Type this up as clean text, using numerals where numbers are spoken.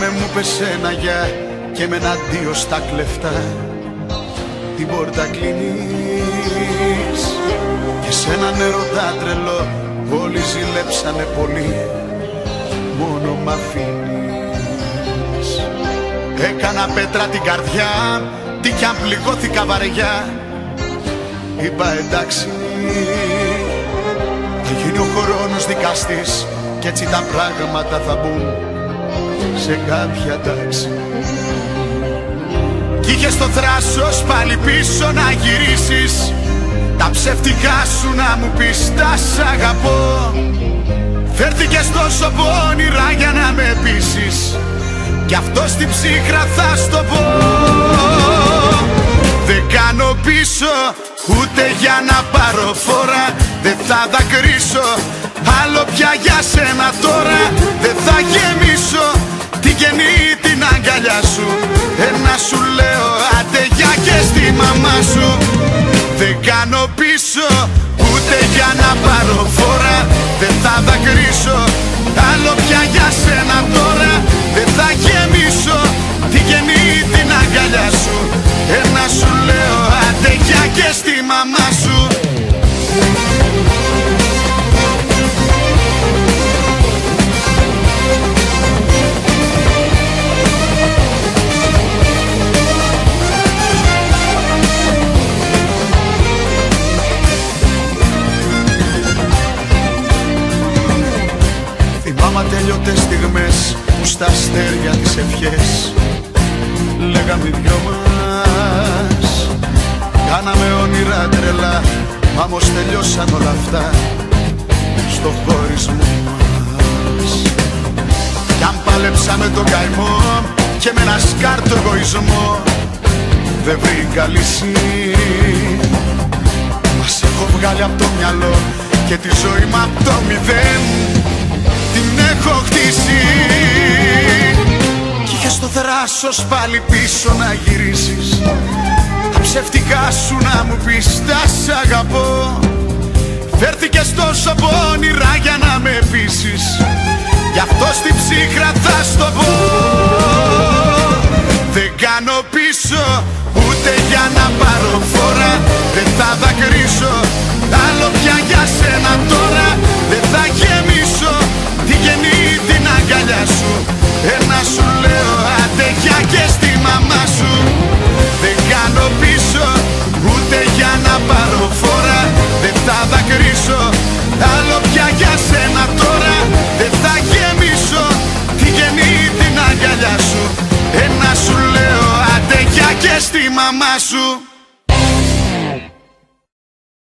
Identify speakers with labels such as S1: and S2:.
S1: Θυμάμαι μου πες ένα γεια και με ένα αντίο στα κλεφτά την πόρτα κλείνεις. Και σ' έναν ερωτά τρελό όλοι ζηλέψανε πολύ, μόνο μ' αφήνεις. Έκανα πέτρα την καρδιά, τι κι αν πληγώθηκα βαριά. Είπα εντάξει, θα γίνει ο χρόνος δικαστής κι έτσι τα πράγματα θα μπουν σε κάποια τάξη. Κι είχες το θράσος πάλι πίσω να γυρίσεις, τα ψεύτικά σου να μου πεις τα σ' αγαπώ. Φέρθηκες τόσο πόνιρα για να με πείσεις, κι αυτό στην ψύχρα θα στο πω. Δεν κάνω πίσω ούτε για να πάρω φόρα, δεν θα δακρύσω άλλο πια για σένα τώρα. Δεν θα γεμίσω τη γεννή την αγκαλιά σου, ένα σου λέω άντε γεια και στη μαμά σου. Δεν κάνω πίσω ούτε για να πάρω φόρα, δεν θα δακρύσω άλλο πια για σένα τώρα. Δεν θα γεμίσω τη γεννή την αγκαλιά σου, ένα σου λέω άντε γεια και στη μαμά σου. Θυμάμαι τέλειωτες στιγμές που στα αστέρια τις ευχές λέγαμε οι δυο μας. Κάναμε όνειρα τρελά, μα όμως τελειώσαν όλα αυτά στο χωρισμό μας. Κι αν πάλεψαμε τον καημό και με ένα σκάρτο εγωισμό δεν βρήκα λύση, μας έχω βγάλει απ' το μυαλό και τη ζωή μου απ' το μηδέν την έχω χτίσει. Κι είχες το θράσος πάλι πίσω να γυρίσεις, τα ψεύτικά σου να μου πεις τα σ' αγαπώ. Φέρθηκες τόσο πόνιρα για να με πείσεις, γι' αυτό στην ψύχρα θα στο πω. Δεν κάνω πίσω ούτε για να πάρω φόρα, δεν θα δακρύσω άλλο πια για σένα τώρα. Δεν θα γεμίσω τη γεννή την αγκαλιά σου, ένα σου λέω άντε γεια και στη μαμά σου. Δεν κάνω πίσω ούτε για να πάρω φόρα, δεν θα δακρύσω άλλο πια για σένα τώρα. Δεν θα γεμίσω τη γεννή την αγκαλιά σου, ένα σου λέω άντε γεια και στη μαμά σου.